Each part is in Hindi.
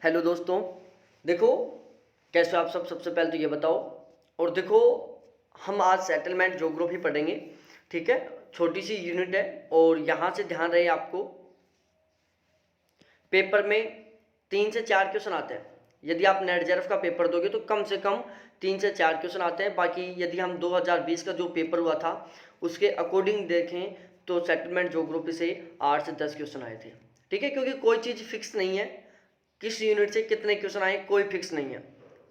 हेलो दोस्तों। देखो, कैसे हो आप सब। सबसे पहले तो ये बताओ। और देखो, हम आज सेटलमेंट ज्योग्राफी पढ़ेंगे। ठीक है, छोटी सी यूनिट है और यहाँ से ध्यान रहे आपको, पेपर में 3 से 4 क्वेश्चन आते हैं। यदि आप नेट जेआरएफ का पेपर दोगे तो कम से कम 3 से 4 क्वेश्चन आते हैं। बाकी यदि हम 2020 का जो पेपर हुआ था उसके अकॉर्डिंग देखें तो सेटलमेंट ज्योग्राफी से 8 से 10 क्वेश्चन आए थे। ठीक है, क्योंकि कोई चीज़ फिक्स नहीं है, किस यूनिट से कितने क्वेश्चन आए कोई फिक्स नहीं है।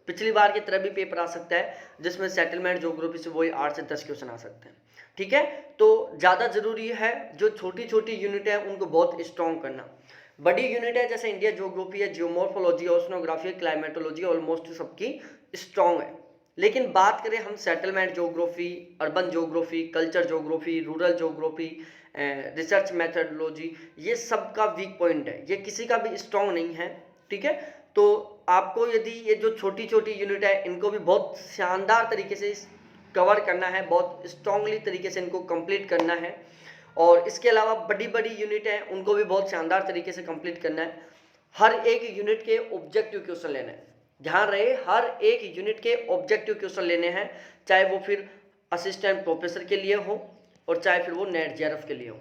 पिछली बार की तरह भी पेपर आ सकता है जिसमें सेटलमेंट ज्योग्राफी से वही 8 से 10 क्वेश्चन आ सकते हैं। ठीक है, तो ज़्यादा जरूरी है जो छोटी छोटी यूनिट है उनको बहुत स्ट्रॉन्ग करना। बड़ी यूनिट है जैसे इंडिया ज्योग्राफी है, जियोमॉर्फोलॉजी, ओशनोग्राफी, क्लाइमेटोलॉजी, ऑलमोस्ट सबकी स्ट्रॉन्ग है। लेकिन बात करें हम settlement geography, urban geography, culture geography, rural geography, research methodology, ये सब का वीक पॉइंट है, ये किसी का भी स्ट्रॉन्ग नहीं है। ठीक है, तो आपको यदि ये जो छोटी छोटी यूनिट है इनको भी बहुत शानदार तरीके से कवर करना है, बहुत स्ट्रांगली तरीके से इनको कंप्लीट करना है। और इसके अलावा बड़ी बड़ी यूनिट है उनको भी बहुत शानदार तरीके से कंप्लीट करना है। हर एक यूनिट के ऑब्जेक्टिव क्वेश्चन लेने हैं, ध्यान रहे, हर एक यूनिट के ऑब्जेक्टिव क्वेश्चन लेने हैं, चाहे वो फिर असिस्टेंट प्रोफेसर के लिए हो और चाहे फिर वो नेट जेआरएफ के लिए हो।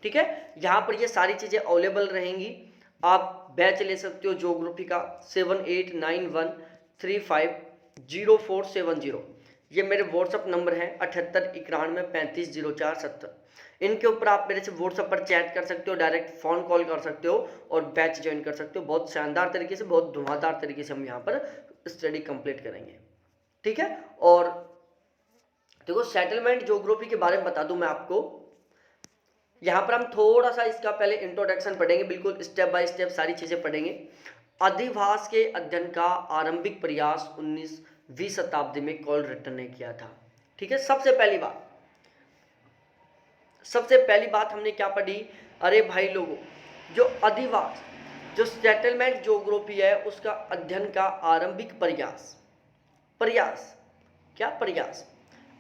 ठीक है, यहाँ पर ये सारी चीज़ें अवेलेबल रहेंगी। आप बैच ले सकते हो ज्योग्राफी का 7891350470। ये मेरे व्हाट्सअप नंबर है 7891350470। इनके ऊपर आप मेरे से व्हाट्सअप पर चैट कर सकते हो, डायरेक्ट फ़ोन कॉल कर सकते हो और बैच ज्वाइन कर सकते हो। बहुत शानदार तरीके से, बहुत धुआंधार तरीके से हम यहाँ पर स्टडी कंप्लीट करेंगे। ठीक है, और देखो सेटलमेंट ज्योग्राफी के बारे में बता दूं मैं आपको। यहाँ पर हम थोड़ा सा इसका पहले इंट्रोडक्शन पढ़ेंगे, बिल्कुल स्टेप बाय स्टेप सारी चीज़ें पढ़ेंगे। अधिवास के अध्ययन का आरंभिक प्रयास 19वीं शताब्दी में कॉल रिटन ने किया था। ठीक है, सबसे पहली बात हमने क्या पढ़ी? अरे भाई लोगों, जो अधिवास, जो सेटलमेंट ज्योग्राफी है उसका अध्ययन का आरंभिक प्रयास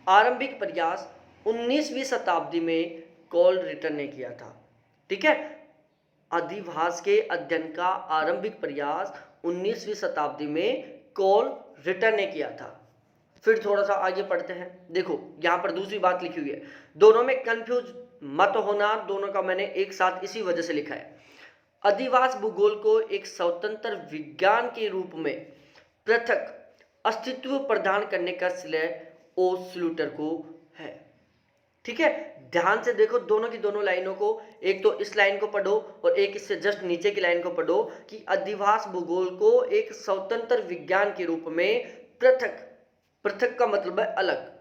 आरंभिक प्रयास 19वीं शताब्दी में कॉल रिटन ने किया था। ठीक है, अधिवास के अध्ययन का आरंभिक प्रयास 19वीं शताब्दी में कॉल रिटन ने किया था। फिर थोड़ा सा आगे पढ़ते हैं। देखो यहाँ पर दूसरी बात लिखी हुई है, दोनों में कंफ्यूज मत होना, दोनों का मैंने एक साथ इसी वजह से लिखा है। अधिवास भूगोल को एक स्वतंत्र विज्ञान के रूप में पृथक अस्तित्व प्रदान करने का श्रेय ओ स्लूटर को है। ठीक है, ध्यान से देखो दोनों की दोनों लाइनों को, एक तो इस लाइन को पढ़ो और एक इससे जस्ट नीचे की लाइन को पढ़ो कि अधिवास भूगोल को एक स्वतंत्र विज्ञान के रूप में पृथक का मतलब है अलग,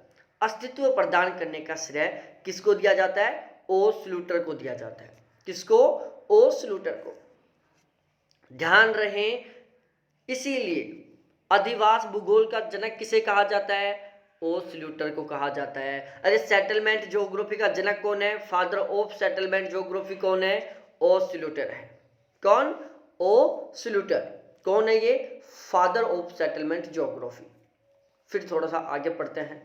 अस्तित्व प्रदान करने का श्रेय किसको दिया जाता है? ओ स्लूटर को दिया जाता है। किसको? ओ स्लूटर को। ध्यान रहे, इसीलिए अधिवास भूगोल का जनक किसे कहा जाता है? ओ स्लूटर को कहा जाता है। अरे सेटलमेंट ज्योग्राफी का जनक कौन है? फादर ऑफ सेटलमेंट ज्योग्राफी कौन है? ओ स्लूटर है। कौन? ओ स्लूटर। कौन है ये? Father of settlement geography. फिर थोड़ा सा आगे पढ़ते हैं।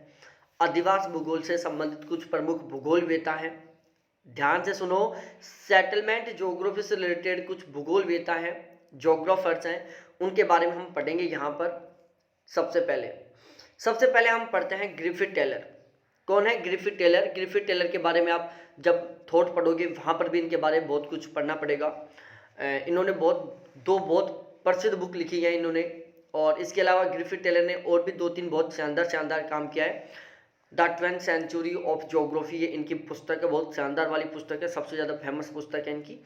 अधिवास भूगोल से संबंधित कुछ प्रमुख भूगोलवेत्ता हैं, ध्यान से सुनो। सेटलमेंट ज्योग्राफी से रिलेटेड कुछ भूगोलवेत्ता हैं, ज्योग्राफर्स हैं, उनके बारे में हम पढ़ेंगे यहाँ पर। सबसे पहले हम पढ़ते हैं ग्रिफिथ टेलर। कौन है ग्रिफिथ टेलर? ग्रिफिथ टेलर के बारे में आप जब थॉट पढ़ोगे वहाँ पर भी इनके बारे में बहुत कुछ पढ़ना पड़ेगा। इन्होंने दो बहुत प्रसिद्ध बुक लिखी है इन्होंने, और इसके अलावा ग्रिफिथ टेलर ने और भी 2-3 बहुत शानदार काम किया है। The 20th century of geography, ये इनकी पुस्तक है, बहुत शानदार वाली पुस्तक है, सबसे ज़्यादा फेमस पुस्तक है इनकी।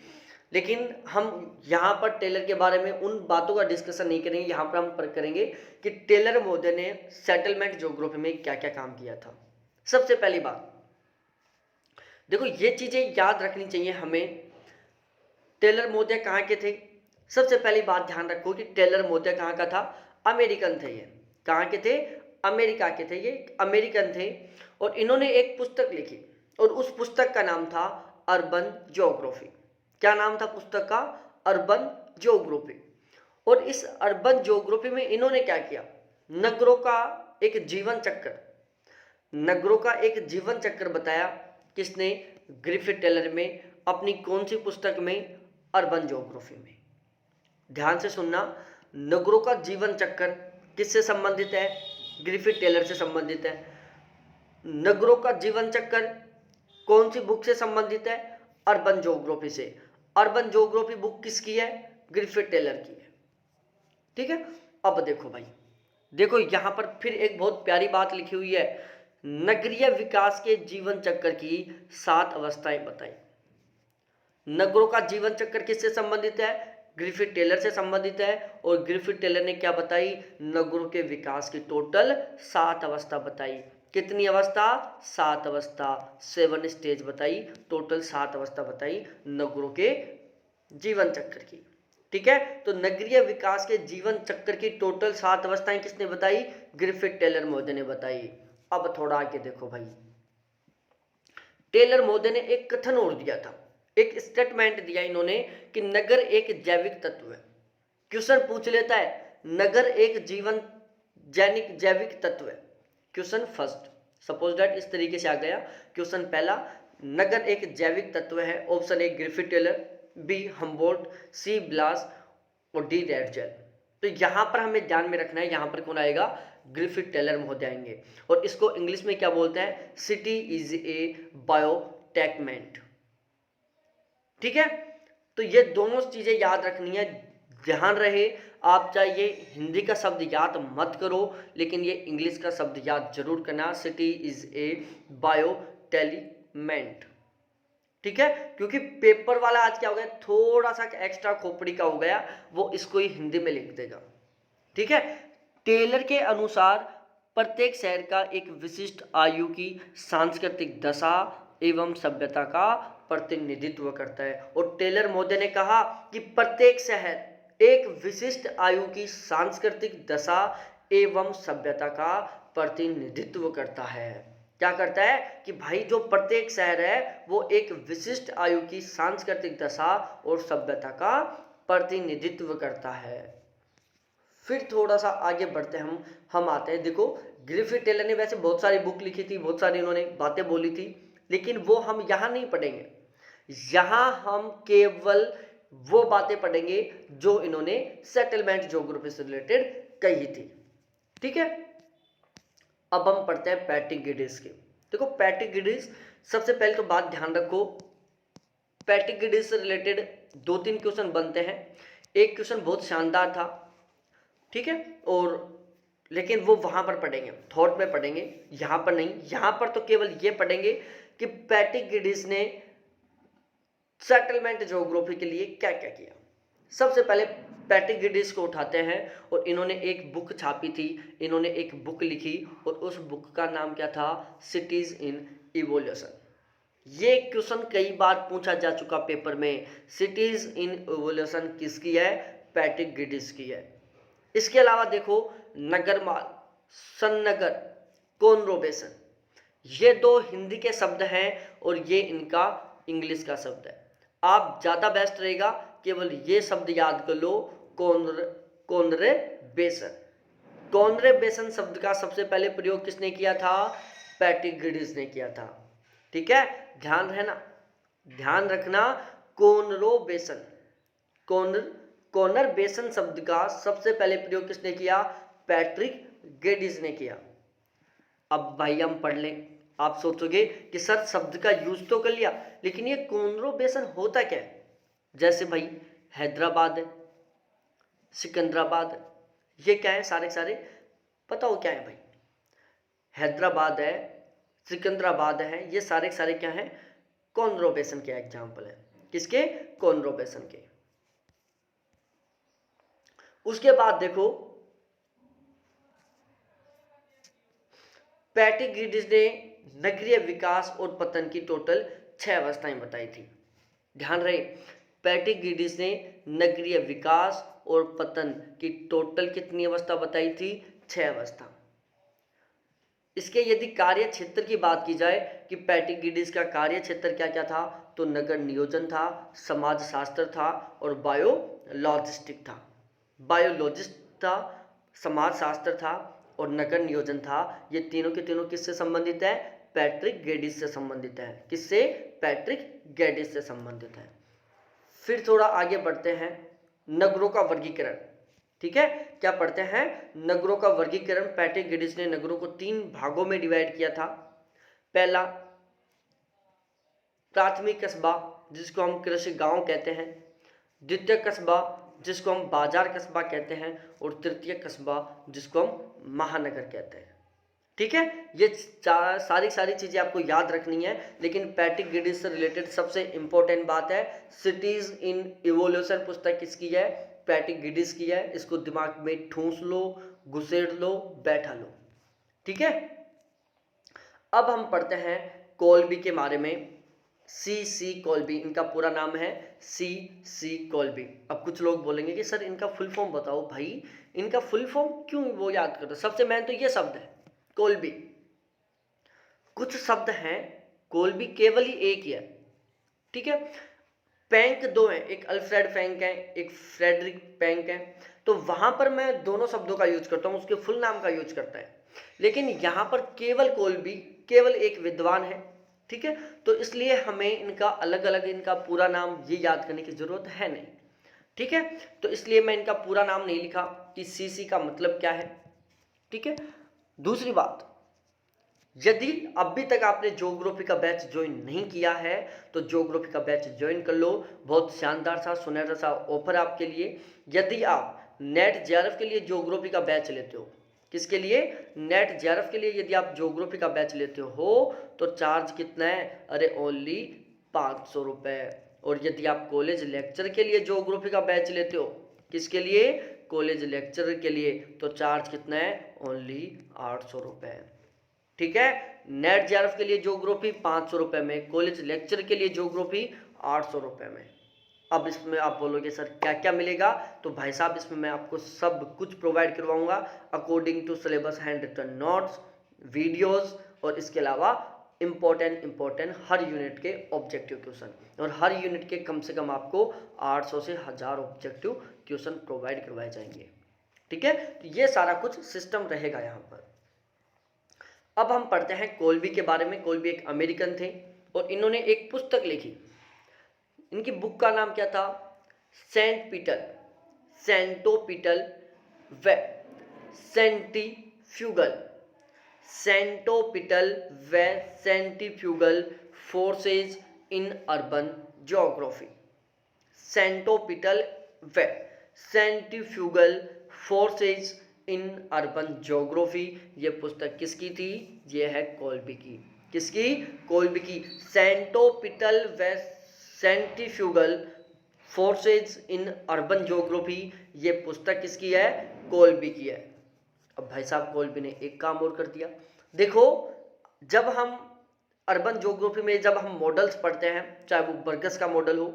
लेकिन हम यहाँ पर टेलर के बारे में उन बातों का डिस्कशन नहीं करेंगे, यहाँ पर हम करेंगे कि टेलर महोदय ने सेटलमेंट ज्योग्राफी में क्या क्या काम किया था। सबसे पहली बात देखो, ये चीज़ें याद रखनी चाहिए हमें। टेलर महोदय कहाँ के थे? सबसे पहली बात ध्यान रखो कि टेलर महोदय कहाँ का था? अमेरिकन थे। ये कहाँ के थे? अमेरिका के थे, ये अमेरिकन थे। और इन्होंने एक पुस्तक लिखी और उस पुस्तक का नाम था अर्बन ज्योग्राफी। क्या नाम था पुस्तक का? Urban geography. और इस अर्बन ज्योग्राफी में इन्होंने क्या किया? नगरों का एक जीवन चक्र बताया। किसने? ग्रिफिथ टेलर में। अपनी कौन सी पुस्तक में? अर्बन ज्योग्राफी में। ध्यान से सुनना, नगरों का जीवन चक्र किससे संबंधित है? ग्रिफिथ टेलर से संबंधित है। नगरों का जीवन चक्र कौन सी बुक से संबंधित है? अर्बन ज्योग्राफी से। अर्बन ज्योग्राफी बुक किसकी है? ग्रिफिथ टेलर की है। ठीक है, अब देखो भाई, देखो यहां पर फिर एक बहुत प्यारी बात लिखी हुई है, नगरीय विकास के जीवन चक्र की 7 अवस्थाएं बताई। नगरों का जीवन चक्र किससे संबंधित है? ग्रिफिथ टेलर से संबंधित है। और ग्रिफिथ टेलर ने क्या बताई? नगरों के विकास की टोटल 7 अवस्था बताई। कितनी अवस्था? 7 अवस्था, 7 स्टेज बताई, टोटल 7 अवस्था बताई नगरों के जीवन चक्र की। ठीक है, तो नगरीय विकास के जीवन चक्र की टोटल 7 अवस्थाएं किसने बताई? ग्रिफिथ टेलर महोदय ने बताई। अब थोड़ा आगे देखो भाई, टेलर महोदय ने एक कथन और दिया था, एक स्टेटमेंट दिया इन्होंने कि नगर एक जैविक तत्व है। क्वेश्चन पूछ लेता है, नगर एक जीवन जैविक तत्व है। क्वेश्चन फर्स्ट, सपोज दैट इस तरीके से आ गया क्वेश्चन पहला, नगर एक जैविक तत्व है। Option A Griffith Taylor, B Humboldt, C Blache और डी रैडजेल। तो यहां पर हमें ध्यान में रखना है, यहां पर कौन आएगा? ग्रिफिथ टेलर महोदय आएंगे। और इसको इंग्लिश में क्या बोलते हैं? सिटी इज ए बायोटेकमेंट। ठीक है, तो ये दोनों चीजें याद रखनी है, ध्यान रहे। आप चाहे ये हिंदी का शब्द याद मत करो, लेकिन ये इंग्लिश का शब्द याद जरूर करना, सिटी इज ए बायोटेलीमेंट। ठीक है, क्योंकि पेपर वाला आज क्या हो गया, थोड़ा सा एक्स्ट्रा खोपड़ी का हो गया, वो इसको ही हिंदी में लिख देगा। ठीक है, टेलर के अनुसार प्रत्येक शहर का एक विशिष्ट आयु की सांस्कृतिक दशा एवं सभ्यता का प्रतिनिधित्व करता है। और टेलर महोदय ने कहा कि प्रत्येक शहर एक विशिष्ट आयु की सांस्कृतिक दशा एवं सभ्यता का प्रतिनिधित्व करता है। क्या करता है कि भाई जो प्रत्येक शहर है वो एक विशिष्ट आयु की सांस्कृतिक दशा और सभ्यता का प्रतिनिधित्व करता है। फिर थोड़ा सा आगे बढ़ते हैं हम आते हैं, देखो ग्रिफिथ टेलर ने वैसे बहुत सारी बुक लिखी थी, बहुत सारी इन्होंने बातें बोली थी, लेकिन वो हम यहाँ नहीं पढ़ेंगे। यहाँ हम केवल वो बातें पढ़ेंगे जो इन्होंने सेटलमेंट ज्योग्राफी से रिलेटेड कही थी। ठीक है, अब हम पढ़ते हैं पैट्रिक गिडिस के। देखो पैट्रिक गिडिस, सबसे पहले तो बात ध्यान रखो, पैट्रिक गिडिस से रिलेटेड 2-3 क्वेश्चन बनते हैं। एक क्वेश्चन बहुत शानदार था, ठीक है, और लेकिन वो वहां पर पढ़ेंगे, थॉट में पढ़ेंगे, यहां पर नहीं। यहां पर तो केवल ये पढ़ेंगे कि पैट्रिक गिडिस ने सेटलमेंट ज्योग्राफी के लिए क्या क्या किया। सबसे पहले पैट्रिक गिडिस को उठाते हैं और इन्होंने एक बुक छापी थी, इन्होंने एक बुक लिखी और उस बुक का नाम क्या था? Cities in evolution. ये क्वेश्चन कई बार पूछा जा चुका पेपर में, सिटीज इन इवोल्यूशन किसकी है? पैट्रिक गिडिस की है। इसके अलावा देखो नगरमाल, सन्नगर, कोनरोबेसन, ये 2 हिंदी के शब्द हैं और ये इनका इंग्लिश का शब्द है। आप ज़्यादा बेस्ट रहेगा केवल ये शब्द याद कर लो, कोनरेबेसन। कोनरेबेसन शब्द का सबसे पहले प्रयोग किसने किया था? पैट्रिक गिडिस ने किया था। ठीक है, ध्यान रहना, ध्यान रखना, कोनरोबेसन, कोनरबेसन शब्द का सबसे पहले प्रयोग किसने किया? पैट्रिक गिडिस ने किया। अब भाई हम पढ़ लें, आप सोचोगे कि सर शब्द का यूज तो कर लिया, लेकिन ये कोनरोबेसन होता क्या है? जैसे भाई हैदराबाद है, सिकंदराबाद है, ये क्या है? सारे सारे पता हो क्या है भाई? हैदराबाद है, सिकंदराबाद है, ये सारे सारे क्या हैं? कोनरोबेसन के एग्जाम्पल है। किसके? कोनरोबेसन के। उसके बाद देखो पैट्रिक गिडिस ने नगरीय विकास और पतन की टोटल 6 अवस्थाएं बताई थी। ध्यान रहे, पैट्रिक गिडिस ने नगरीय विकास और पतन की टोटल कितनी अवस्था बताई थी? 6 अवस्था। इसके यदि कार्य क्षेत्र की बात की जाए कि पैट्रिक गिडिस का कार्य क्षेत्र क्या क्या था, तो नगर नियोजन था, समाजशास्त्र था और बायोलॉजिस्टिक था। बायोलॉजिस्ट था, समाजशास्त्र था और नगर नियोजन था। ये तीनों के तीनों किससे संबंधित है? पैट्रिक गिडिस से संबंधित है। किससे? पैट्रिक गिडिस से संबंधित है। फिर थोड़ा आगे बढ़ते हैं, नगरों का वर्गीकरण। ठीक है, क्या पढ़ते हैं? नगरों का वर्गीकरण। पैट्रिक गिडिस ने नगरों को 3 भागों में डिवाइड किया था। पहला प्राथमिक कस्बा, जिसको हम कृषि गांव कहते हैं। द्वितीय कस्बा, जिसको हम बाजार कस्बा कहते हैं। और तृतीय कस्बा, जिसको हम महानगर कहते हैं। ठीक है, ये सारी चीजें आपको याद रखनी है। लेकिन पैट्रिक गिडिस से रिलेटेड सबसे इंपॉर्टेंट बात है, सिटीज इन इवोल्यूशन पुस्तक किसकी है? पैट्रिक गिडिस की है। इसको दिमाग में ठूंस लो, घुसेड़ लो, बैठा लो। ठीक है, अब हम पढ़ते हैं कॉल्बी के बारे में। सी कॉल्बी, इनका पूरा नाम है सी कॉल्बी। अब कुछ लोग बोलेंगे कि सर इनका फुल फॉर्म बताओ। भाई इनका फुल फॉर्म क्यों वो याद करते? सबसे मेन तो ये शब्द है कॉल्बी। कुछ शब्द हैं, कॉल्बी केवल ही एक ही है। ठीक है, पैंक 2 है, एक अल्फ्रेड पैंक है, एक फ्रेडरिक पैंक है। तो वहां पर मैं दोनों शब्दों का यूज करता हूं, उसके फुल नाम का यूज करता है। लेकिन यहां पर केवल कॉल्बी, केवल एक विद्वान है। ठीक है, तो इसलिए हमें इनका अलग अलग, इनका पूरा नाम ये याद करने की जरूरत है नहीं। ठीक है, तो इसलिए मैं इनका पूरा नाम नहीं लिखा कि सी का मतलब क्या है। ठीक है, दूसरी बात, यदि अभी तक आपने ज्योग्राफी का बैच ज्वाइन नहीं किया है तो ज्योग्राफी का बैच ज्वाइन कर लो। बहुत शानदार सा सुनहरा सा ऑफर आपके लिए। यदि आप नेट जेआरएफ के लिए ज्योग्राफी का बैच लेते हो, किसके लिए? नेट जेआरएफ के लिए यदि आप ज्योग्राफी का बैच लेते हो तो चार्ज कितना है? अरे ओनली 500 रुपये। और यदि आप कॉलेज लेक्चर के लिए ज्योग्राफी का बैच लेते हो, किसके लिए? कॉलेज लेक्चर के लिए, तो चार्ज कितना है? ओनली 800 रुपये। ठीक है, नेट जेआरएफ के लिए ज्योग्राफी 500 रुपये में, कॉलेज लेक्चर के लिए ज्योग्राफी 800 रुपये में। अब इसमें आप बोलोगे सर क्या क्या मिलेगा? तो भाई साहब इसमें मैं आपको सब कुछ प्रोवाइड करवाऊंगा according to syllabus, hand written notes, videos, और इसके अलावा इंपॉर्टेंट हर यूनिट के ऑब्जेक्टिव क्वेश्चन, और हर यूनिट के कम से कम आपको 800 से 1000 ऑब्जेक्टिव क्वेश्चन प्रोवाइड करवाए जाएंगे। ठीक है, तो ये सारा कुछ सिस्टम रहेगा यहाँ पर। अब हम पढ़ते हैं कॉल्बी के बारे में। कॉल्बी एक अमेरिकन थे और इन्होंने एक पुस्तक लिखी। इनकी बुक का नाम क्या था? सेंटोपिटल व सेंट्रीफ्यूगल। सेंटोपिटल व centrifugal forces in urban geography. Centripetal व centrifugal forces in urban geography. ये पुस्तक किसकी थी? ये है कॉल्बी की। किसकी? कॉल्बी की। सेंटोपिटल व centrifugal forces in urban geography, ये पुस्तक किसकी है? कॉल्बी की है। अब भाई साहब कॉल्बी ने एक काम और कर दिया। देखो, जब हम अर्बन ज्योग्राफी में जब हम मॉडल्स पढ़ते हैं, चाहे वो बर्गस का मॉडल हो,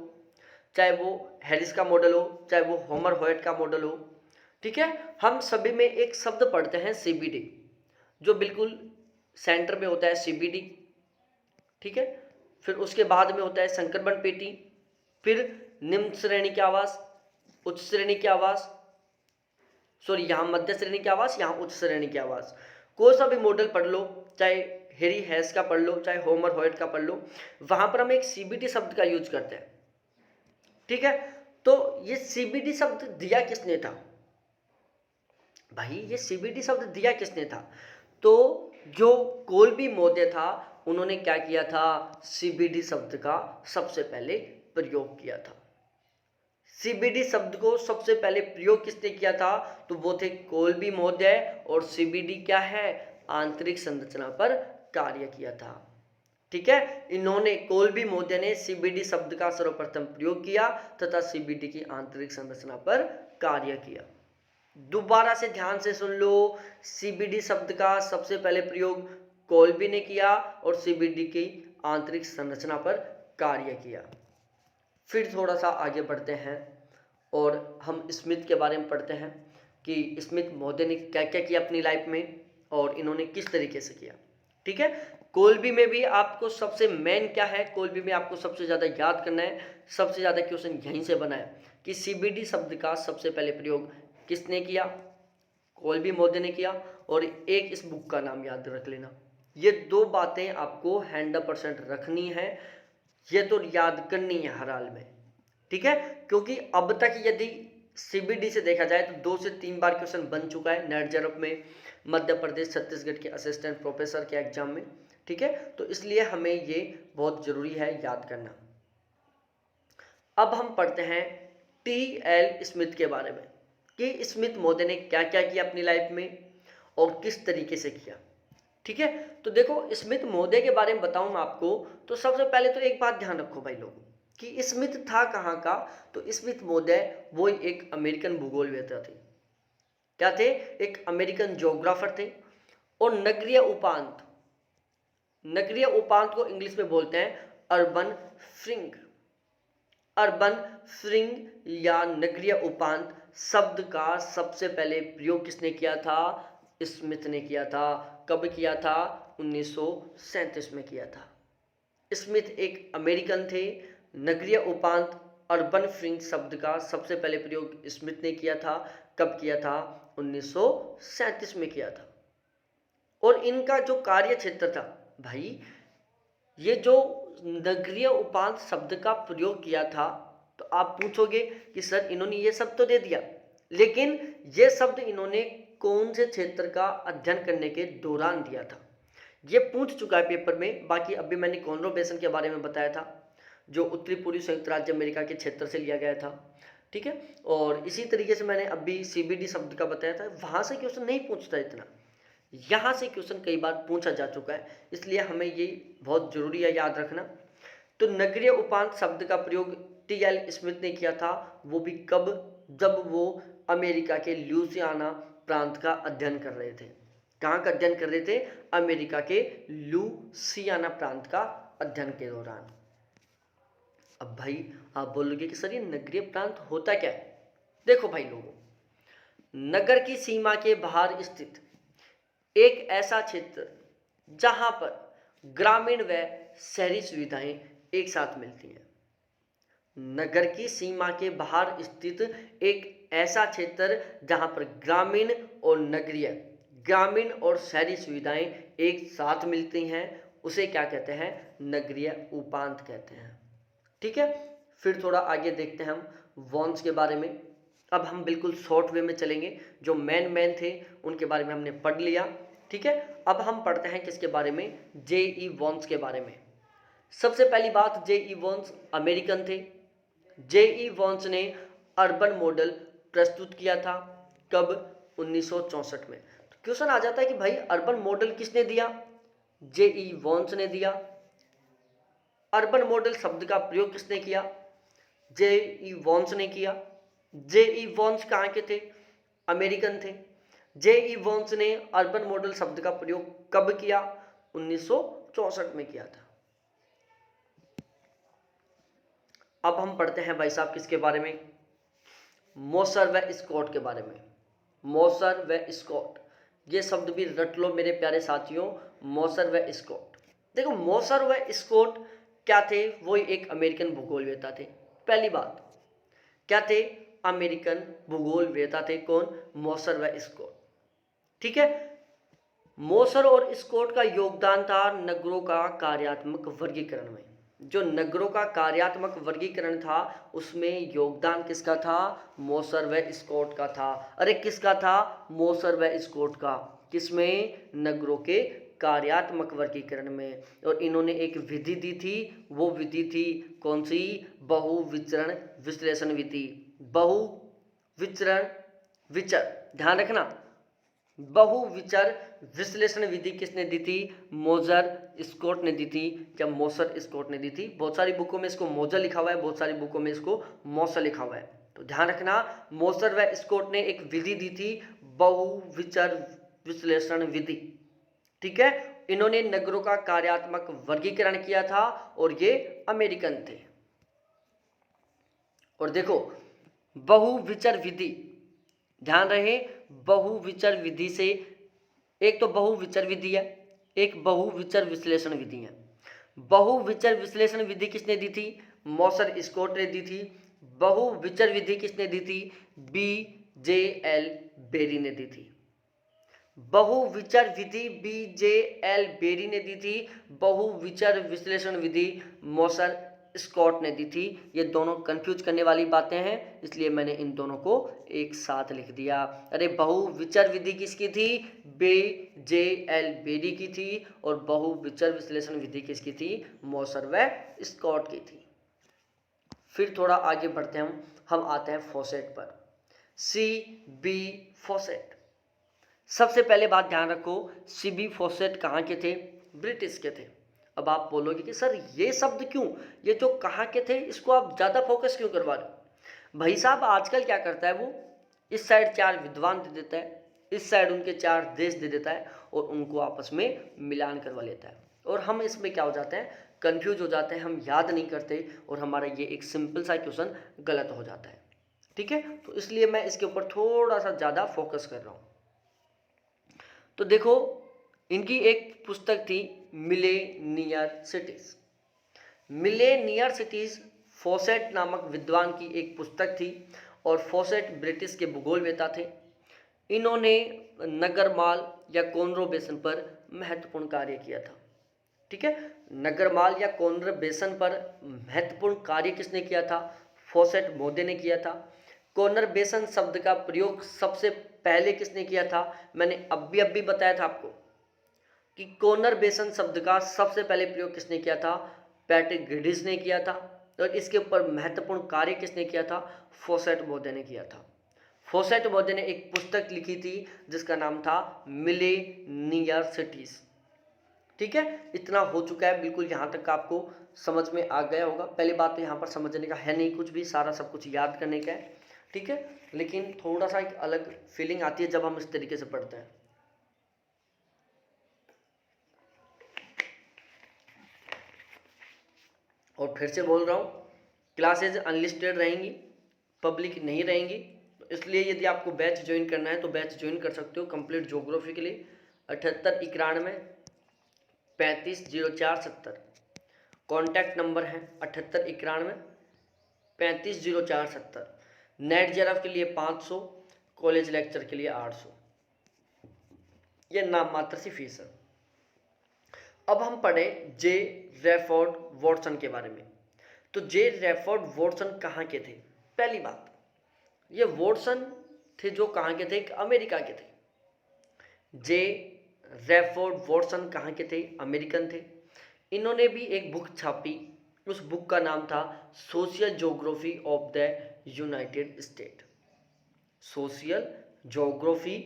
चाहे वो हैरिस का मॉडल हो, चाहे वो होमर होयट का मॉडल हो, ठीक है, हम सभी में एक शब्द पढ़ते हैं सीबीडी, जो बिल्कुल सेंटर में होता है सीबीडी। ठीक है, फिर उसके बाद में होता है संक्रमण पेटी, फिर निम्न श्रेणी के आवास, उच्च श्रेणी के आवास, सॉरी यहाँ मध्य श्रेणी के आवास, यहाँ उच्च श्रेणी के आवास। कोई सा भी मॉडल पढ़ लो, चाहे हेरी हैस का पढ़ लो, चाहे होमर होयट का पढ़ लो, वहां पर हम एक सीबीडी शब्द का यूज करते हैं। ठीक है, तो ये सीबीडी शब्द दिया किसने था? भाई ये सीबीडी शब्द दिया किसने था? तो जो कॉल्बी महोदय था, उन्होंने क्या किया था? सीबीडी शब्द का सबसे पहले प्रयोग किया था। सीबीडी शब्द को सबसे पहले प्रयोग किसने किया था? तो वो थे कॉल्बी महोदय। और सीबीडी क्या है? आंतरिक संरचना पर कार्य किया था। ठीक है, इन्होंने कॉल्बी महोदय ने सीबीडी शब्द का सर्वप्रथम प्रयोग किया तथा सीबीडी की आंतरिक संरचना पर कार्य किया। दोबारा से ध्यान से सुन लो, सीबीडी शब्द का सबसे पहले प्रयोग कॉल्बी ने किया और सीबीडी की आंतरिक संरचना पर कार्य किया। फिर थोड़ा सा आगे बढ़ते हैं और हम स्मिथ के बारे में पढ़ते हैं कि स्मिथ महोदय ने क्या क्या किया अपनी लाइफ में और इन्होंने किस तरीके से किया। ठीक है, कॉल्बी में भी आपको सबसे मेन क्या है? कॉल्बी में आपको सबसे ज़्यादा याद करना है, सबसे ज़्यादा क्वेश्चन यहीं से बना है कि सीबीडी शब्द का सबसे पहले प्रयोग किसने किया? कॉल्बी महोदय ने किया। और एक इस बुक का नाम याद रख लेना। ये दो बातें आपको 100% रखनी है, ये तो याद करनी है हर हाल में। ठीक है, क्योंकि अब तक यदि सीबीडी से देखा जाए तो 2 से 3 बार क्वेश्चन बन चुका है नेट जरब में, मध्य प्रदेश छत्तीसगढ़ के असिस्टेंट प्रोफेसर के एग्जाम में। ठीक है, तो इसलिए हमें ये बहुत जरूरी है याद करना। अब हम पढ़ते हैं टी.एल. स्मिथ के बारे में कि स्मिथ महोदय ने क्या क्या किया अपनी लाइफ में और किस तरीके से किया। ठीक है, तो देखो स्मिथ महोदय के बारे में बताऊं मैं आपको, तो सबसे पहले तो एक बात ध्यान रखो भाई लोग कि स्मिथ था कहाँ का। तो स्मिथ महोदय वो एक अमेरिकन भूगोलवेत्ता थे। क्या थे? एक अमेरिकन ज्योग्राफर थे। और नगरीय उपांत, नगरीय उपांत को इंग्लिश में बोलते हैं अर्बन फ्रिंग। अर्बन फ्रिंग या नगरीय उपांत शब्द का सबसे पहले प्रयोग किसने किया था? स्मिथ ने किया था। कब किया था? 1937 में किया था। स्मिथ एक अमेरिकन थे। नगरीय उपांत अर्बन फ्रिंग शब्द का सबसे पहले प्रयोग स्मिथ ने किया था। कब किया था? 1937 में किया था। और इनका जो कार्य क्षेत्र था भाई, ये जो नगरीय उपांत शब्द का प्रयोग किया था, तो आप पूछोगे कि सर इन्होंने ये शब्द तो दे दिया, लेकिन ये शब्द इन्होंने कौन से क्षेत्र का अध्ययन करने के दौरान दिया था, ये पूछ चुका है पेपर में। बाकी अभी मैंने कॉनरो बेसन के बारे में बताया था, जो उत्तरी पूर्वी संयुक्त राज्य अमेरिका के क्षेत्र से लिया गया था। ठीक है, और इसी तरीके से मैंने अभी सीबीडी शब्द का बताया था। वहां से क्वेश्चन नहीं पूछता इतना, यहाँ से क्वेश्चन कई बार पूछा जा चुका है, इसलिए हमें ये बहुत जरूरी है याद रखना। तो नगरीय उपांत शब्द का प्रयोग टी.एल. स्मिथ ने किया था। वो भी कब? जब वो अमेरिका के ल्यूसियाना प्रांत का अध्ययन कर रहे थे। कहाँ का अध्ययन कर रहे थे? अमेरिका के ल्यूसियाना प्रांत का अध्ययन के दौरान। अब भाई आप बोलोगे कि सर ये नगरीय प्रांत होता क्या है? देखो भाई लोगों, नगर की सीमा के बाहर स्थित एक ऐसा क्षेत्र जहां पर ग्रामीण व शहरी सुविधाएं एक साथ मिलती हैं। नगर की सीमा के बाहर स्थित एक ऐसा क्षेत्र जहां पर ग्रामीण और नगरीय, ग्रामीण और शहरी सुविधाएं एक साथ मिलती हैं, उसे क्या कहते हैं? नगरीय उपांत कहते हैं। ठीक है, फिर थोड़ा आगे देखते हैं हम वॉन्स के बारे में। अब हम बिल्कुल शॉर्ट वे में चलेंगे, जो मेन थे उनके बारे में हमने पढ़ लिया। ठीक है, अब हम पढ़ते हैं किसके बारे में? जे.ई. वॉन्स के बारे में। सबसे पहली बात, जे.ई. वॉन्स अमेरिकन थे। जे.ई. वॉन्स ने अर्बन मॉडल प्रस्तुत किया था। कब? 1964 में। तो क्वेश्चन आ जाता है कि भाई अर्बन मॉडल किसने दिया? जे.ई. वॉन्स ने दिया। अर्बन मॉडल शब्द का प्रयोग किसने किया? जे.ई. वॉन्स ने किया। जे.ई. वॉन्स कहाँ के थे? अमेरिकन थे। जे.ई. वॉन्स ने अर्बन मॉडल शब्द का प्रयोग कब किया? 1964 में किया था। अब हम पढ़ते हैं भाई साहब किसके बारे में? मोसर व स्कॉट के बारे में। मोसर व स्कॉट, ये शब्द भी रट लो मेरे प्यारे साथियों, मोसर व स्कॉट। देखो मोसर व स्कॉट क्या थे? वो एक अमेरिकन भूगोलवेत्ता थे। पहली बात, क्या थे? अमेरिकन भूगोलवेत्ता थे। कौन? मोसर व स्कॉट। ठीक है, मोसर और स्कॉट का योगदान था नगरों का कार्यात्मक वर्गीकरण में। जो नगरों का कार्यात्मक वर्गीकरण था उसमें योगदान किसका था? मोसर व स्कॉट का था। अरे किसका था? मोसर व स्कॉट का। किसमें? नगरों के कार्यात्मक वर्गीकरण में। और इन्होंने एक विधि दी थी, वो विधि थी कौन सी? बहुविचरण विश्लेषण विधि। बहुविचरण विचर, ध्यान रखना, बहुविचर विश्लेषण विधि किसने दी थी? मोजर स्कॉट ने दी थी। क्या मोसर स्कॉट ने दी थी? बहुत सारी बुकों में इसको मोजर लिखा हुआ है, बहुत सारी बुकों में इसको मोसर लिखा हुआ है, तो ध्यान रखना। मोसर व स्कॉट ने एक विधि दी थी, बहुविचर विश्लेषण विधि। ठीक है, इन्होंने नगरों का कार्यात्मक वर्गीकरण किया था और ये अमेरिकन थे। और देखो बहुविचर विधि, ध्यान रहे, बहुविचर विधि से, एक तो बहुविचर विधि है, एक बहुविचर विश्लेषण विधि है। बहुविचर विश्लेषण विधि किसने दी थी? मोसर स्कॉट ने दी थी। बहुविचर विधि किसने दी थी? B.J.L. बेरी ने दी थी। बहुविचर विधि B.J.L. बेरी ने दी थी। बहुविचर विश्लेषण विधि मोसर स्कॉट ने दी थी। ये दोनों कंफ्यूज करने वाली बातें हैं, इसलिए मैंने इन दोनों को एक साथ लिख दिया। अरे बहुविचार विधि किसकी थी? जे.एल. बेरी की थी। और बहुविचार विश्लेषण विधि किसकी थी? मॉसर व स्कॉट की थी। फिर थोड़ा आगे बढ़ते हैं हम आते हैं फॉसेट पर। सी.बी. फॉसेट। सबसे पहले बात ध्यान रखो, सी.बी. फॉसेट कहाँ के थे? ब्रिटिश के थे। अब आप बोलोगे कि सर ये शब्द क्यों, ये जो कहाँ के थे इसको आप ज़्यादा फोकस क्यों करवा रहे हो? भाई साहब आजकल क्या करता है वो, इस साइड 4 विद्वान दे देता है, इस साइड उनके 4 देश दे देता है और उनको आपस में मिलान करवा लेता है। और हम इसमें क्या हो जाते हैं, कंफ्यूज हो जाते हैं, हम याद नहीं करते और हमारा ये एक सिंपल सा क्वेश्चन गलत हो जाता है। ठीक है, तो इसलिए मैं इसके ऊपर थोड़ा सा ज़्यादा फोकस कर रहा हूँ। तो देखो, इनकी एक पुस्तक थी millionaire cities. Millionaire cities Fawcett नामक विद्वान की एक पुस्तक थी और फॉसेट ब्रिटिश के भूगोलवेता थे। इन्होंने नगरमाल या कोनरो बेसन पर महत्वपूर्ण कार्य किया था। ठीक है, नगरमाल या कोनरो बेसन पर महत्वपूर्ण कार्य किसने किया था? फॉसेट मोदे ने किया था। कॉर्नर बेसन शब्द का प्रयोग सबसे पहले किसने किया था? मैंने अभी बताया था आपको कि कॉर्नर बेसन शब्द का सबसे पहले प्रयोग किसने किया था? पैट्रिक ग्रिडिस ने किया था। और इसके ऊपर महत्वपूर्ण कार्य किसने किया था? फॉसेट मोदे ने किया था। फॉसेट मोदे ने एक पुस्तक लिखी थी जिसका नाम था मिलेनियर सिटीज। ठीक है, इतना हो चुका है, बिल्कुल यहाँ तक आपको समझ में आ गया होगा। पहली बात तो यहाँ पर समझने का है नहीं कुछ भी, सारा सब कुछ याद करने का है। ठीक है, लेकिन थोड़ा सा एक अलग फीलिंग आती है जब हम इस तरीके से पढ़ते हैं। और फिर से बोल रहा हूँ, क्लासेज अनलिस्टेड रहेंगी, पब्लिक नहीं रहेंगी, तो इसलिए यदि आपको बैच ज्वाइन करना है तो बैच ज्वाइन कर सकते हो कंप्लीट ज्योग्राफी के लिए। 7891 350470 कॉन्टैक्ट नंबर है। 7891 350470। नेट जेआरएफ के लिए 500, कॉलेज लेक्चर के लिए 800। ये नाम मात्र सी फीस है। अब हम पढ़े जे रैफोर्ड वॉटसन के बारे में। तो जे रैफोर्ड वॉटसन कहाँ के थे? पहली बात, ये वॉटसन थे जो कहाँ के थे? अमेरिका के थे। जे रैफोर्ड वॉटसन कहाँ के थे? अमेरिकन थे। इन्होंने भी एक बुक छापी, उस बुक का नाम था social geography of the United state. Social geography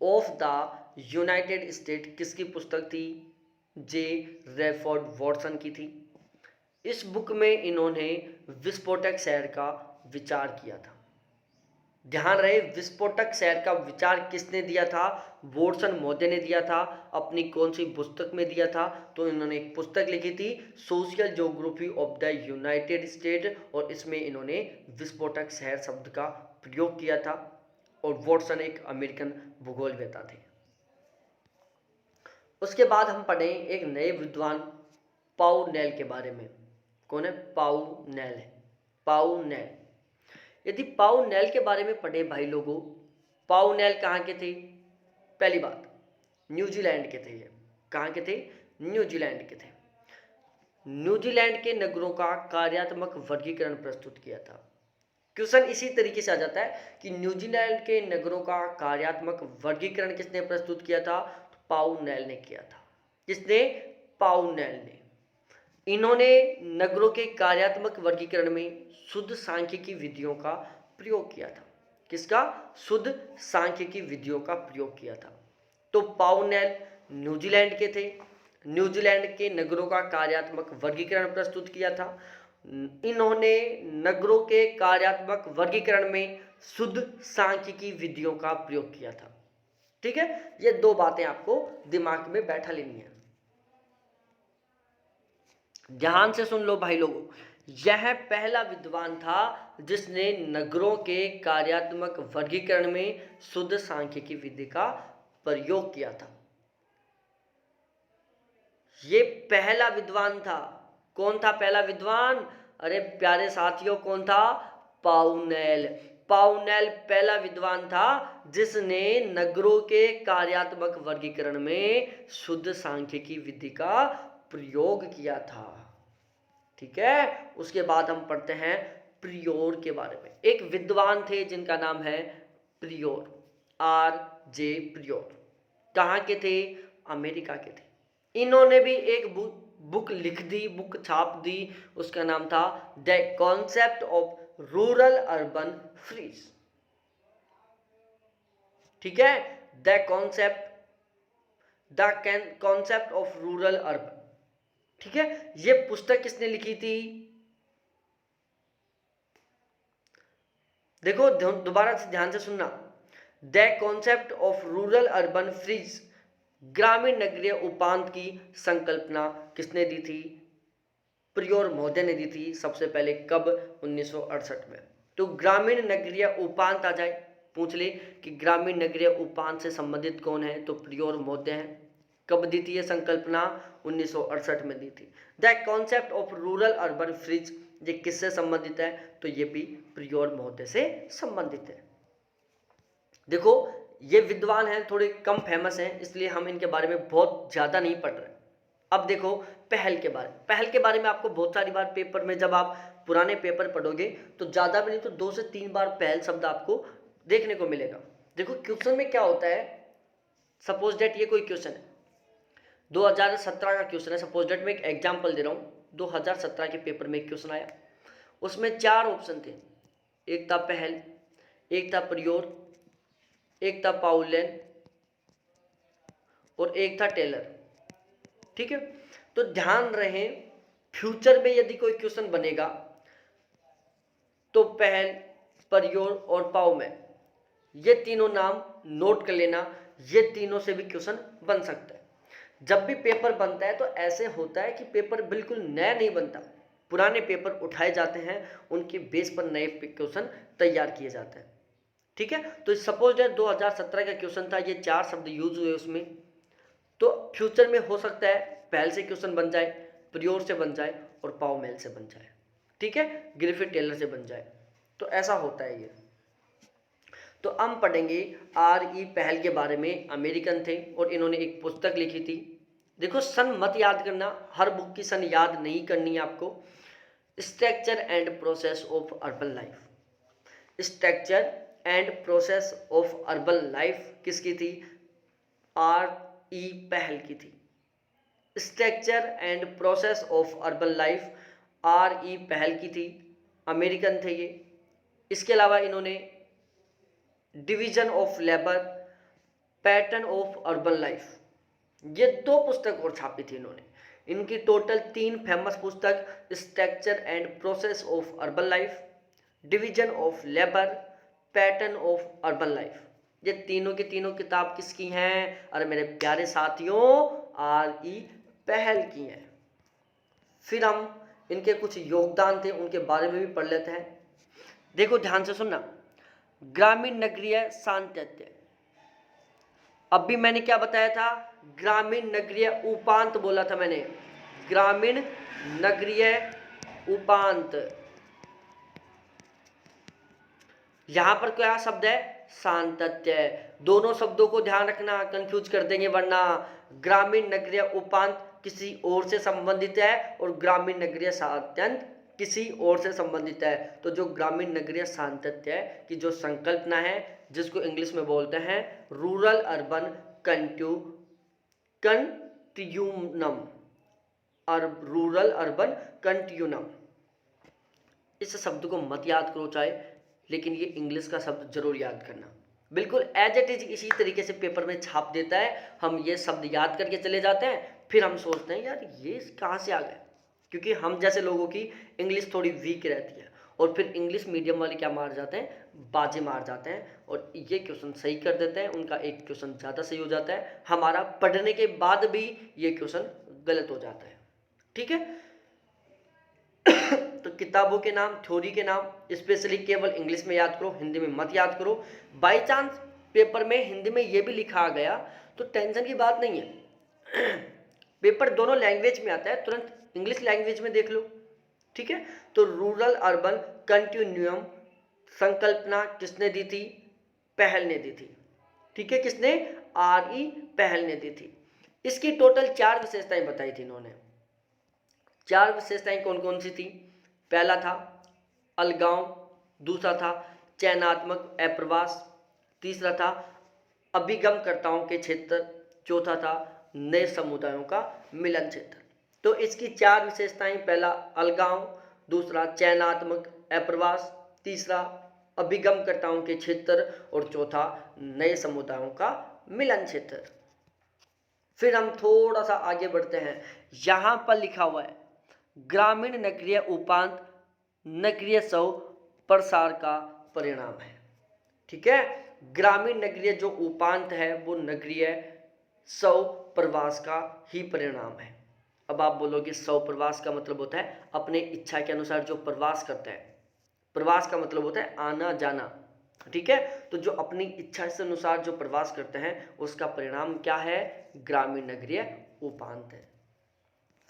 of the United state किसकी पुस्तक थी? जे रैफोर्ड वॉटसन की थी। इस बुक में इन्होंने विस्फोटक शहर का विचार किया था। ध्यान रहे, विस्फोटक शहर का विचार किसने दिया था? वॉटसन मोदे ने दिया था। अपनी कौन सी पुस्तक में दिया था? तो इन्होंने एक पुस्तक लिखी थी social geography of the United state, और इसमें इन्होंने विस्फोटक शहर शब्द का प्रयोग किया था। और वॉटसन एक अमेरिकन भूगोलवेता थे। उसके बाद हम पढ़ें एक नए विद्वान पाउनेल के बारे में। कौन है? पाउनेल है। पाउनेल। यदि पाउनेल के बारे में पढ़े भाई लोगों, पाउनेल कहाँ के थे? पहली बात, न्यूजीलैंड के थे। ये कहाँ के थे? न्यूजीलैंड के थे। न्यूजीलैंड के नगरों का कार्यात्मक वर्गीकरण प्रस्तुत किया था। क्वेश्चन इसी तरीके से आ जाता है कि न्यूजीलैंड के नगरों का कार्यात्मक वर्गीकरण किसने प्रस्तुत किया था? तो पाउनेल ने किया था। किसने? पाउनेल ने। इन्होंने नगरों के कार्यात्मक वर्गीकरण में शुद्ध सांख्यिकी विधियों का प्रयोग किया था। किसका? शुद्ध सांख्यिकी विधियों का प्रयोग किया था। तो पाउनेल न्यूजीलैंड के थे। न्यूजीलैंड के नगरों का कार्यात्मक वर्गीकरण प्रस्तुत किया था। इन्होंने नगरों के कार्यात्मक वर्गीकरण में शुद्ध सांख्यिकी विधियों का प्रयोग किया था। ठीक है, ये दो बातें आपको दिमाग में बैठा लेनी है। ध्यान से सुन लो भाई लोगों, यह पहला विद्वान था जिसने नगरों के कार्यात्मक वर्गीकरण में शुद्ध सांख्यिकी विधि का प्रयोग किया था। ये पहला विद्वान था। कौन था पहला विद्वान? अरे प्यारे साथियों, कौन था? पाउनेल। पाउनेल पहला विद्वान था जिसने नगरों के कार्यात्मक वर्गीकरण में शुद्ध सांख्यिकी विधि का प्रयोग किया था। ठीक है, उसके बाद हम पढ़ते हैं प्रियोर के बारे में। एक विद्वान थे जिनका नाम है प्रियोर, R.J. प्रियोर। कहाँ के थे? अमेरिका के थे। इन्होंने भी एक बुक लिख दी, बुक छाप दी, उसका नाम था the concept of rural urban fringe. ठीक है, the concept of rural urban. ठीक है, ये पुस्तक किसने लिखी थी? देखो दोबारा से ध्यान से सुनना। The concept of rural urban fringe, ग्रामीण नगरीय उपांत की संकल्पना किसने दी थी? प्रियोर महोदय ने दी थी। सबसे पहले कब? 1968 में। तो ग्रामीण नगरीय उपांत आ जाए, पूछ ले कि ग्रामीण नगरीय उपांत से संबंधित कौन है, तो प्रियोर महोदय है। कब दी थी ये संकल्पना? 1968 में दी थी। The concept of rural urban fringe, ये किससे संबंधित है? तो ये भी प्रियोर महोदय से संबंधित है। देखो ये विद्वान हैं, थोड़े कम फेमस हैं, इसलिए हम इनके बारे में बहुत ज़्यादा नहीं पढ़ रहे। अब देखो पहल के बारे में। पहल के बारे में आपको बहुत सारी बार पेपर में, जब आप पुराने पेपर पढ़ोगे तो ज़्यादा भी नहीं तो 2 से 3 बार पहल शब्द आपको देखने को मिलेगा। देखो क्वेश्चन में क्या होता है, सपोज डेट ये कोई क्वेश्चन है, 2017 का क्वेश्चन है। सपोज डेट मैं एक एग्जाम्पल दे रहा हूँ, 2017 के पेपर में एक क्वेश्चन आया, उसमें 4 ऑप्शन थे। एक था पहल, एक था प्रियोर, एक था पाउलेन और एक था टेलर। ठीक है, तो ध्यान रहे फ्यूचर में यदि कोई क्वेश्चन बनेगा तो पहल, प्रियोर और पाउलेन, ये तीनों नाम नोट कर लेना। ये तीनों से भी क्वेश्चन बन सकता है। जब भी पेपर बनता है तो ऐसे होता है कि पेपर बिल्कुल नया नहीं बनता, पुराने पेपर उठाए जाते हैं, उनके बेस पर नए क्वेश्चन तैयार किए जाते हैं। ठीक है, तो सपोज दैट 2017 का क्वेश्चन था, ये 4 शब्द यूज हुए उसमें, तो फ्यूचर में हो सकता है पहल से क्वेश्चन बन जाए, प्रियोर से बन जाए और पाउमेल से बन जाए। ठीक है, ग्रिफिथ टेलर से बन जाए, तो ऐसा होता है ये। तो हम पढ़ेंगे R.E. पहल के बारे में। अमेरिकन थे और इन्होंने एक पुस्तक लिखी थी। देखो सन मत याद करना, हर बुक की सन याद नहीं करनी है आपको। Structure and process of urban life, structure and process of urban life किसकी थी? R.E. पहल की थी। Structure and process of urban life R.E. पहल की थी, अमेरिकन थे ये। इसके अलावा इन्होंने division of labour, pattern of urban life, ये 2 पुस्तक और छापी थी इन्होंने। इनकी टोटल 3 फेमस पुस्तक, structure and process of urban life, division of labour, pattern of urban life, ये तीनों की तीनों किताब किसकी हैं? अरे मेरे प्यारे साथियों, R.E. पहल की हैं। फिर हम इनके कुछ योगदान थे उनके बारे में भी पढ़ लेते हैं। देखो ध्यान से सुनना, ग्रामीण नगरीय सातत्य, अब भी मैंने क्या बताया था? ग्रामीण नगरीय उपांत बोला था मैंने, ग्रामीण नगरीय उपांत। यहां पर क्या शब्द है? सातत्य। दोनों शब्दों को ध्यान रखना, कंफ्यूज कर देंगे वरना। ग्रामीण नगरीय उपांत किसी और से संबंधित है और ग्रामीण नगरीय सातत्य किसी और से संबंधित है। तो जो ग्रामीण नगरीय सातत्य की जो संकल्पना है, जिसको इंग्लिश में बोलते हैं रूरल अर्बन कंटिन्यूनम, रूरल अर्बन कंटिन्यूनम, इस शब्द को मत याद करो चाहे, लेकिन ये इंग्लिश का शब्द जरूर याद करना। बिल्कुल एज इट इज इसी तरीके से पेपर में छाप देता है, हम ये शब्द याद करके चले जाते हैं, फिर हम सोचते हैं यार ये कहाँ से आ गए, क्योंकि हम जैसे लोगों की इंग्लिश थोड़ी वीक रहती है और फिर इंग्लिश मीडियम वाले क्या मार जाते हैं? बाजी मार जाते हैं और ये क्वेश्चन सही कर देते हैं, उनका एक क्वेश्चन ज़्यादा सही हो जाता है, हमारा पढ़ने के बाद भी ये क्वेश्चन गलत हो जाता है। ठीक है, तो किताबों के नाम, थ्योरी के नाम स्पेशली केवल इंग्लिश में याद करो, हिंदी में मत याद करो। बाई चांस पेपर में हिंदी में ये भी लिखा आ गया तो टेंशन की बात नहीं है। पेपर दोनों लैंग्वेज में आता है, तुरंत इंग्लिश लैंग्वेज में देख लो। ठीक है, तो रूरल अर्बन कंटिन्यूम संकल्पना किसने दी थी? पहल ने दी थी। ठीक है, किसने? R.E. पहल ने दी थी। इसकी टोटल 4 विशेषताएं बताई थी इन्होंने। 4 विशेषताएं कौन कौन सी थी? पहला था अलगाव, दूसरा था चयनात्मक अप्रवास, तीसरा था अभिगमकर्ताओं के क्षेत्र, चौथा था नए समुदायों का मिलन क्षेत्र। तो इसकी 4 विशेषताएं, पहला अलगाव, दूसरा चयनात्मक अप्रवास, तीसरा अभिगमकर्ताओं के क्षेत्र और चौथा नए समुदायों का मिलन क्षेत्र। फिर हम थोड़ा सा आगे बढ़ते हैं। यहां पर लिखा हुआ है ग्रामीण नगरीय उपांत नगरीय स्व प्रसार का परिणाम है। ठीक है, ग्रामीण नगरीय जो उपांत है वो नगरीय स्व प्रवास का ही परिणाम है। अब आप बोलोगे स्व प्रवास का मतलब होता है अपने इच्छा के अनुसार जो प्रवास करते हैं। प्रवास का मतलब होता है आना जाना। ठीक है, तो जो अपनी इच्छा के अनुसार जो प्रवास करते हैं उसका परिणाम क्या है? ग्रामीण नगरीय उपांत है।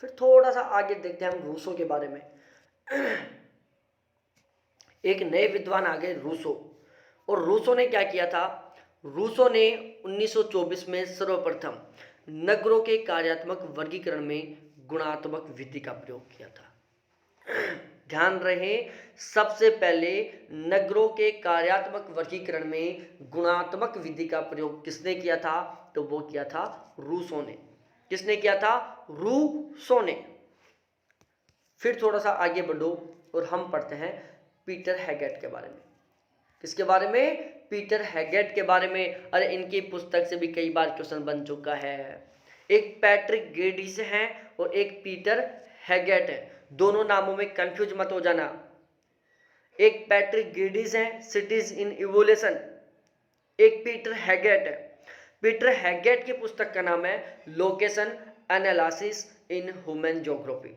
फिर थोड़ा सा आगे देखते हैं हम रूसो के बारे में। एक नए विद्वान आ गए रूसो, और रूसो ने क्या किया था? रूसो ने 1924 में सर्वप्रथम नगरों के कार्यात्मक वर्गीकरण में गुणात्मक विधि का प्रयोग किया था। ध्यान रहे, सबसे पहले नगरों के कार्यात्मक वर्गीकरण में गुणात्मक विधि का प्रयोग किसने किया था? तो वो किया था रूसो ने। किसने किया था? रूसो ने। फिर थोड़ा सा आगे बढ़ो और हम पढ़ते हैं पीटर हैगेट के बारे में। किसके बारे में? पीटर हैगेट के बारे में। अरे इनकी पुस्तक से भी कई बार क्वेश्चन बन चुका है। एक पैट्रिक गेडिस है और एक पीटर हैगेट है, दोनों नामों में कंफ्यूज मत हो जाना। एक पैट्रिक गेडिस है सिटीज इन इवोल्यूशन, एक पीटर हैगेट है। पीटर हैगेट की पुस्तक का नाम है location analysis in human geography.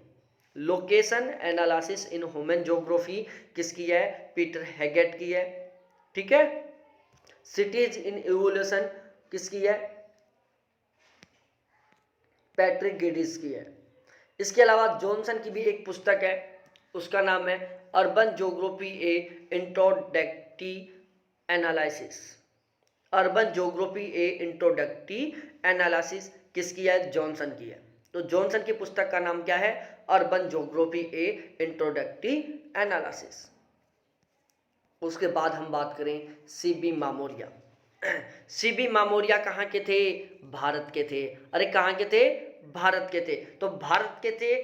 Location analysis in human geography किसकी है? पीटर हैगेट की है। ठीक है, सिटीज इन इवोल्यूशन किसकी है? पैट्रिक गेडिस की है। इसके अलावा जॉनसन की भी एक पुस्तक है, उसका नाम है अर्बन ज्योग्राफी ए इंट्रोडक्टरी एनालिसिस। अर्बन ज्योग्राफी ए इंट्रोडक्टरी एनालिसिस किसकी है? जॉनसन की है। तो जॉनसन की पुस्तक का नाम क्या है? अर्बन ज्योग्राफी ए इंट्रोडक्टरी एनालिसिस। उसके बाद हम बात करें सीबी मामोरिया। सीबी मामोरिया कहाँ के थे? भारत के थे। अरे कहाँ के थे? भारत के थे। तो भारत के थे,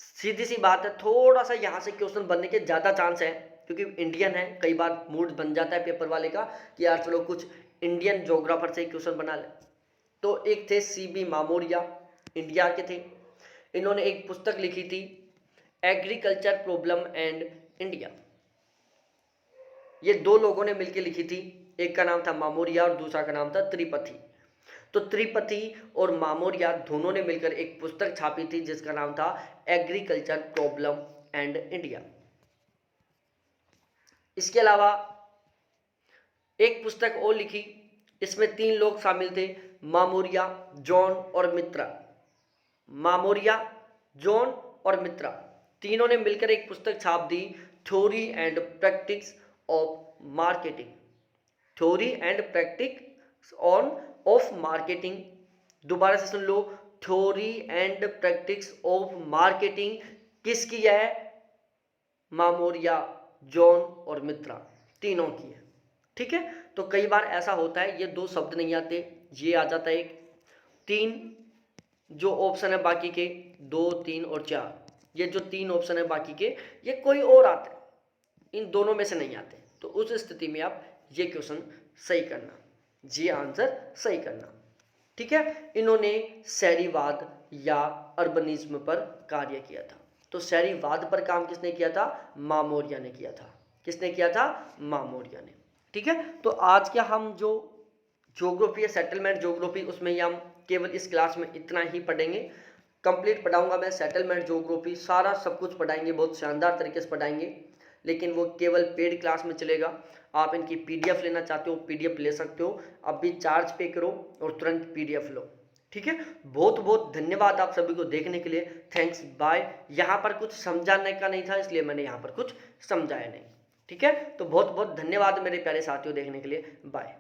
सीधी सी बात है, थोड़ा सा यहाँ से क्वेश्चन बनने के ज़्यादा चांस है क्योंकि इंडियन है। कई बार मूड बन जाता है पेपर वाले का कि यार चलो कुछ इंडियन ज्योग्राफर से क्वेश्चन बना ले। तो एक थे सीबी मामोरिया, इंडिया के थे। इन्होंने एक पुस्तक लिखी थी एग्रीकल्चर प्रॉब्लम एंड इंडिया। ये दो लोगों ने मिलकर लिखी थी, एक का नाम था मामोरिया और दूसरा का नाम था त्रिपथी। तो त्रिपथी और मामोरिया दोनों ने मिलकर एक पुस्तक छापी थी जिसका नाम था एग्रीकल्चर प्रॉब्लम एंड इंडिया। इसके अलावा एक पुस्तक और लिखी, इसमें 3 लोग शामिल थे, मामोरिया, जॉन और मित्रा। मामोरिया, जॉन और मित्रा तीनों ने मिलकर एक पुस्तक छाप दी, theory and practice of marketing. Theory and practice on of marketing. दोबारा से सुन लो, theory and practice of marketing किसकी है? मामोरिया, जॉन और मित्रा, तीनों की है। ठीक है, तो कई बार ऐसा होता है ये 2 शब्द नहीं आते, ये आ जाता है एक। 3 जो ऑप्शन है बाकी के 2, 3 और 4, ये जो 3 ऑप्शन है बाकी के ये कोई और आते हैं, इन दोनों में से नहीं आते। तो उस स्थिति में आप ये क्वेश्चन सही करना, ये आंसर सही करना। ठीक है, इन्होंने शहरीवाद या अर्बनिज्म पर कार्य किया था। तो शहरीवाद पर काम किसने किया था? मामोरिया ने किया था। किसने किया था? मामोरिया ने। ठीक है, तो आज क्या हम जो ज्योग्राफी है, सेटलमेंट ज्योग्राफी, उसमें ही हम केवल इस क्लास में इतना ही पढ़ेंगे। कंप्लीट पढ़ाऊंगा मैं सेटलमेंट ज्योग्राफी, सारा सब कुछ पढ़ाएंगे, बहुत शानदार तरीके से पढ़ाएंगे, लेकिन वो केवल पेड क्लास में चलेगा। आप इनकी पीडीएफ लेना चाहते हो, पीडीएफ ले सकते हो, अभी चार्ज पे करो और तुरंत पीडीएफ लो। ठीक है, बहुत बहुत धन्यवाद आप सभी को देखने के लिए, थैंक्स, बाय। यहाँ पर कुछ समझाने का नहीं था इसलिए मैंने यहाँ पर कुछ समझाया नहीं। ठीक है, तो बहुत बहुत धन्यवाद मेरे प्यारे साथियों देखने के लिए, बाय।